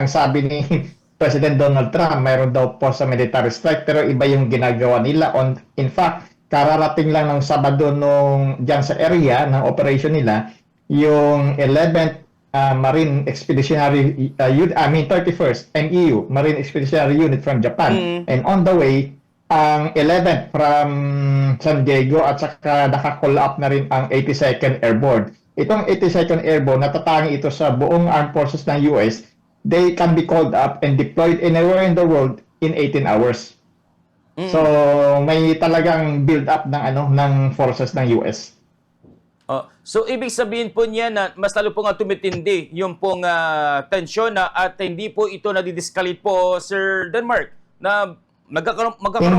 ang sabi ni President Donald Trump, mayroon daw po sa military strike pero iba yung ginagawa nila. In fact, kararating lang ng Sabado nung dyan sa area ng operation nila, yung 11th Marine Expeditionary Unit, 31st MEU, Marine Expeditionary Unit from Japan. And on the way, ang 11th from San Diego at saka naka-call up na rin ang 82nd Airborne. Itong 82nd Airborne, natatangi ito sa buong armed forces ng US. They can be called up and deployed anywhere in the world in 18 hours. So may talagang build up ng forces ng US. So ibig sabihin po niya na mas lalo po nga tumitindi yung pong tensyon at hindi po ito nadidiscalate po, Sir Denmark, na magkakaroon po ng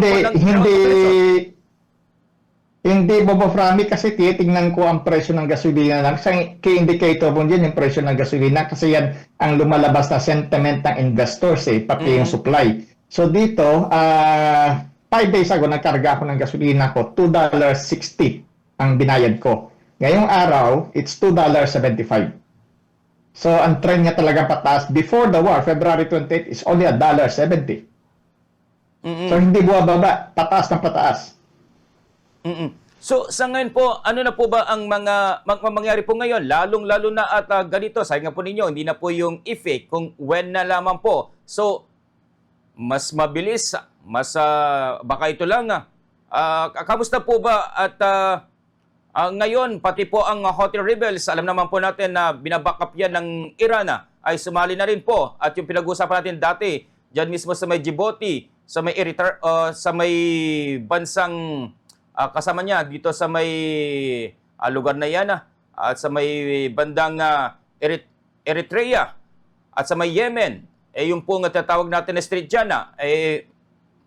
Hindi, Bobo Frami, kasi titingnan ko ang presyo ng gasolina lang. Kasi key-indicator po dyan yung presyo ng gasolina kasi yan ang lumalabas na sentiment ng investors, pati yung supply. So dito, 5 days ago, nagkarga ako ng gasolina ko, $2.60 ang binayad ko. Ngayong araw, it's $2.75. So ang trend niya talaga pataas. Before the war, February 28, is only $1.70. So hindi buwababa, pataas ng pataas. So sa ngayon po, ano na po ba ang mga mangyari po ngayon? Lalong-lalo na at ganito, sabi nga po ninyo, hindi na po yung effect kung when na lamang po. So, mas mabilis, mas baka ito lang. Kamusta po ba at ngayon, pati po ang Houthi rebels, alam naman po natin na binabackup yan ng Iran ay sumali na rin po. At yung pinag-uusapan natin dati, dyan mismo sa may Djibouti, sa may sa may bansang kasama niya dito sa may lugar na yan at sa may bandang Eritrea at sa may Yemen, yung pong tatawag natin na Strait dyan,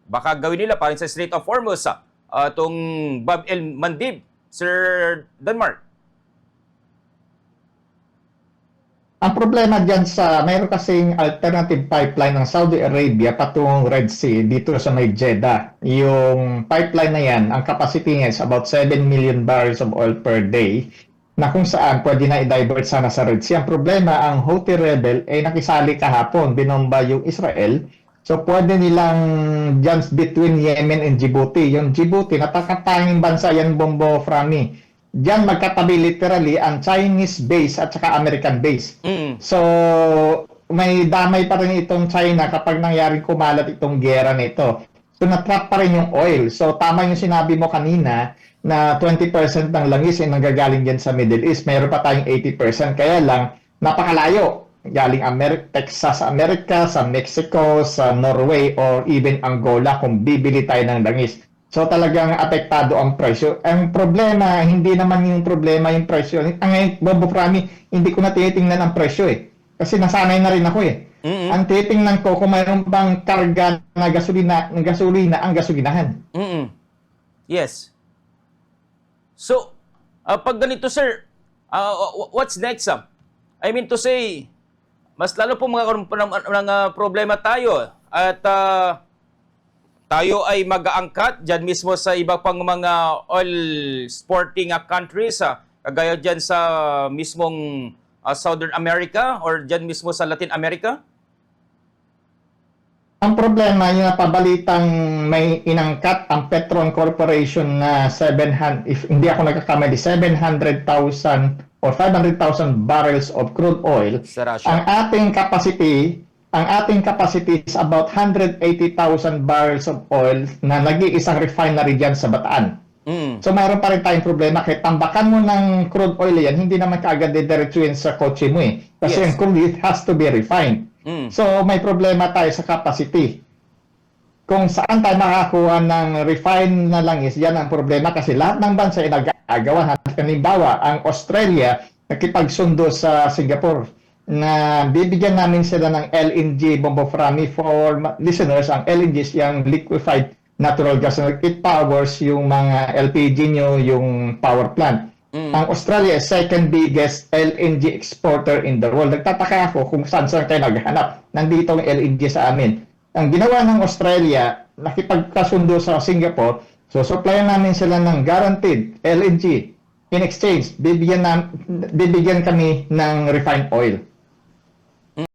baka gawin nila parang sa Strait of Hormuz, itong Bab el-Mandeb, Sir Denmark. Ang problema dyan mayroon kasing alternative pipeline ng Saudi Arabia patungong Red Sea dito sa may Jeddah. Yung pipeline na yan, ang capacity niya is about 7 million barrels of oil per day na kung saan pwede na i-divert sana sa Red Sea. Ang problema, ang Houthi rebel ay nakisali kahapon, binomba yung Israel. So pwede nilang dyan between Yemen and Djibouti. Yung Djibouti, natakatanging bansa yan, Bombo Frami. Diyan magkatabi literally ang Chinese base at saka American base. So, may damay pa rin itong China kapag nangyaring kumalat itong gera nito. So, natrap pa rin yung oil. So, tama yung sinabi mo kanina na 20% ng langis ay nanggagaling dyan sa Middle East. Mayroon pa tayong 80%. Kaya lang, napakalayo. Galing Texas, America, sa Mexico, sa Norway, or even Angola kung bibili tayo ng langis. So talagang apektado ang presyo. Ang problema, hindi naman yung problema yung presyo. Ang Bobo Frami, hindi ko na tinitingnan ang presyo Kasi nasanay na rin ako Ang tinitingnan ko kung mayroon bang karga na gasolina ang gasolinahan. Yes. So, pag ganito sir, what's next? I mean to say, mas lalo po magkakaroon po ng problema tayo at tayo ay mag-aangkat dyan mismo sa iba pang mga oil exporting countries, kagaya dyan sa mismong Southern America or dyan mismo sa Latin America? Ang problema, yung napabalitang may inangkat ang Petron Corporation na 700, if hindi ako nagkakamali, 700,000 or 500,000 barrels of crude oil. Ang ating capacity is about 180,000 barrels of oil na nag-iisang refinery dyan sa Bataan. So mayroon pa rin tayong problema kahit tambakan mo ng crude oil yan, hindi naman kaagad didiretsuhin sa kotse mo Kasi yung crude it has to be refined. So may problema tayo sa capacity. Kung saan tayo makakakuha ng refined na langis, yan ang problema kasi lahat ng bansa ay nag-aagawan. Halimbawa, ang Australia nakipagsundo sa Singapore na bibigyan namin sila ng LNG, Bombo Frami. For listeners, ang LNG is yung liquefied natural gas. It powers yung mga LPG nyo, yung power plant. Ang Australia is second biggest LNG exporter in the world. Nagtataka ako kung saan kayo naghanap. Nandito ang LNG sa amin. Ang ginawa ng Australia, nakipagkasundo sa Singapore, so supplyan namin sila ng guaranteed LNG. In exchange, bibigyan kami ng refined oil.